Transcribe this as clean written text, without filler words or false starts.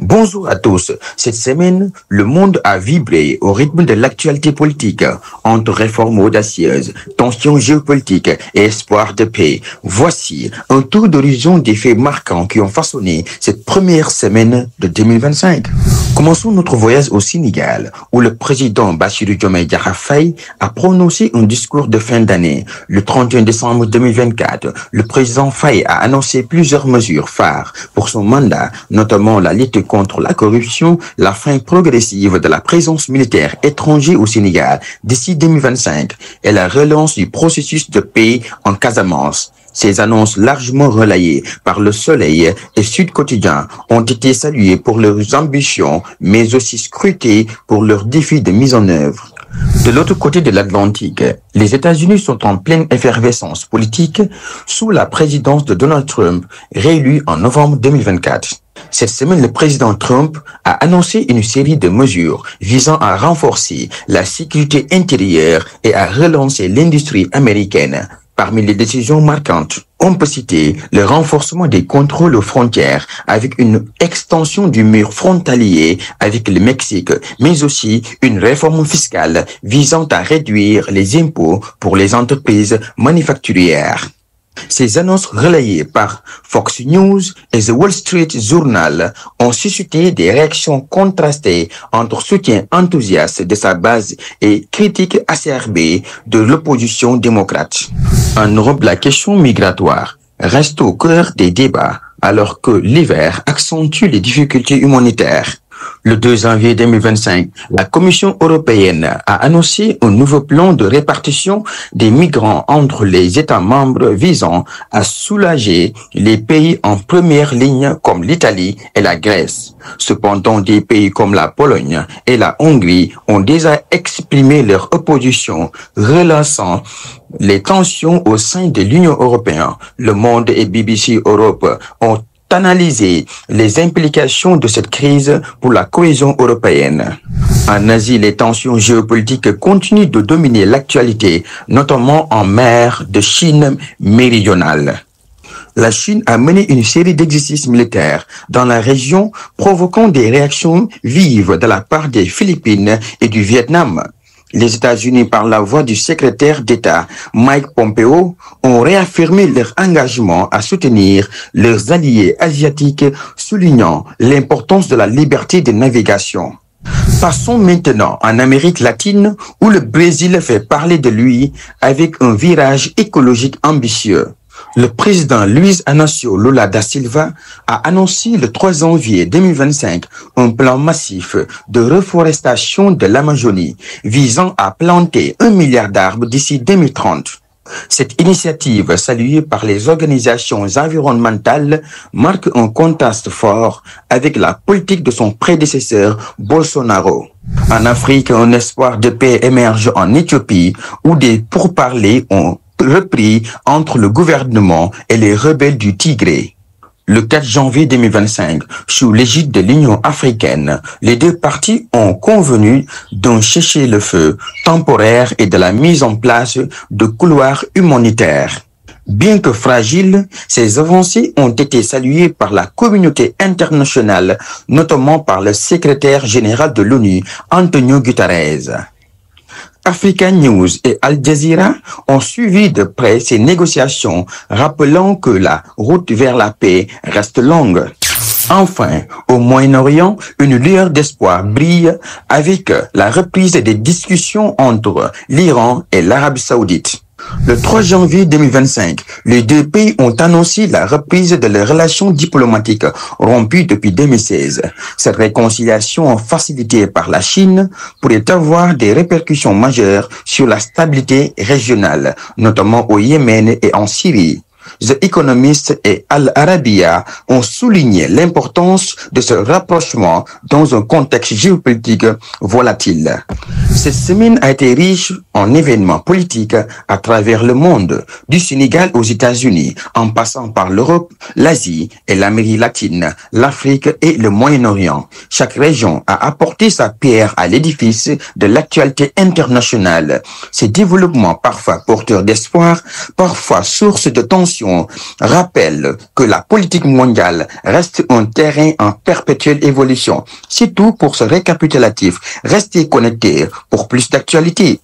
Bonjour à tous. Cette semaine, le monde a vibré au rythme de l'actualité politique, entre réformes audacieuses, tensions géopolitiques et espoir de paix. Voici un tour d'horizon des faits marquants qui ont façonné cette première semaine de 2025. Commençons notre voyage au Sénégal, où le président Bassirou Diomaye Diakhar Faye a prononcé un discours de fin d'année. Le 31 décembre 2024, le président Faye a annoncé plusieurs mesures phares pour son mandat, notamment la lutte contre la corruption, la fin progressive de la présence militaire étrangère au Sénégal d'ici 2025 et la relance du processus de paix en Casamance. Ces annonces largement relayées par Le Soleil et Sud Quotidien ont été saluées pour leurs ambitions, mais aussi scrutées pour leurs défis de mise en œuvre. De l'autre côté de l'Atlantique, les États-Unis sont en pleine effervescence politique sous la présidence de Donald Trump, réélu en novembre 2024. Cette semaine, le président Trump a annoncé une série de mesures visant à renforcer la sécurité intérieure et à relancer l'industrie américaine. Parmi les décisions marquantes, on peut citer le renforcement des contrôles aux frontières avec une extension du mur frontalier avec le Mexique, mais aussi une réforme fiscale visant à réduire les impôts pour les entreprises manufacturières. Ces annonces relayées par Fox News et The Wall Street Journal ont suscité des réactions contrastées entre soutien enthousiaste de sa base et critiques acerbées de l'opposition démocrate. En Europe, la question migratoire reste au cœur des débats alors que l'hiver accentue les difficultés humanitaires. Le 2 janvier 2025, la Commission européenne a annoncé un nouveau plan de répartition des migrants entre les États membres visant à soulager les pays en première ligne comme l'Italie et la Grèce. Cependant, des pays comme la Pologne et la Hongrie ont déjà exprimé leur opposition, relançant les tensions au sein de l'Union européenne. Le Monde et BBC Europe ont analyser les implications de cette crise pour la cohésion européenne. En Asie, les tensions géopolitiques continuent de dominer l'actualité, notamment en mer de Chine méridionale. La Chine a mené une série d'exercices militaires dans la région, provoquant des réactions vives de la part des Philippines et du Vietnam. Les États-Unis, par la voix du secrétaire d'État Mike Pompeo, ont réaffirmé leur engagement à soutenir leurs alliés asiatiques, soulignant l'importance de la liberté de navigation. Passons maintenant en Amérique latine, où le Brésil fait parler de lui avec un virage écologique ambitieux. Le président Luiz Inácio Lula da Silva a annoncé le 3 janvier 2025 un plan massif de reforestation de l'Amazonie visant à planter 1 milliard d'arbres d'ici 2030. Cette initiative, saluée par les organisations environnementales, marque un contraste fort avec la politique de son prédécesseur Bolsonaro. En Afrique, un espoir de paix émerge en Éthiopie où des pourparlers ont repris entre le gouvernement et les rebelles du Tigré. Le 4 janvier 2025, sous l'égide de l'Union africaine, les deux parties ont convenu d'un cessez-le-feu temporaire et de la mise en place de couloirs humanitaires. Bien que fragiles, ces avancées ont été saluées par la communauté internationale, notamment par le secrétaire général de l'ONU, Antonio Guterres. Africa News et Al Jazeera ont suivi de près ces négociations, rappelant que la route vers la paix reste longue. Enfin, au Moyen-Orient, une lueur d'espoir brille avec la reprise des discussions entre l'Iran et l'Arabie Saoudite. Le 3 janvier 2025, les deux pays ont annoncé la reprise de leurs relations diplomatiques rompues depuis 2016. Cette réconciliation facilitée par la Chine pourrait avoir des répercussions majeures sur la stabilité régionale, notamment au Yémen et en Syrie. The Economist et Al Arabiya ont souligné l'importance de ce rapprochement dans un contexte géopolitique volatile. Cette semaine a été riche en événements politiques à travers le monde, du Sénégal aux États-Unis, en passant par l'Europe, l'Asie et l'Amérique latine, l'Afrique et le Moyen-Orient. Chaque région a apporté sa pierre à l'édifice de l'actualité internationale. Ces développements, parfois porteurs d'espoir, parfois source de tension, tensions rappellent que la politique mondiale reste un terrain en perpétuelle évolution. C'est tout pour ce récapitulatif. Restez connectés pour plus d'actualités.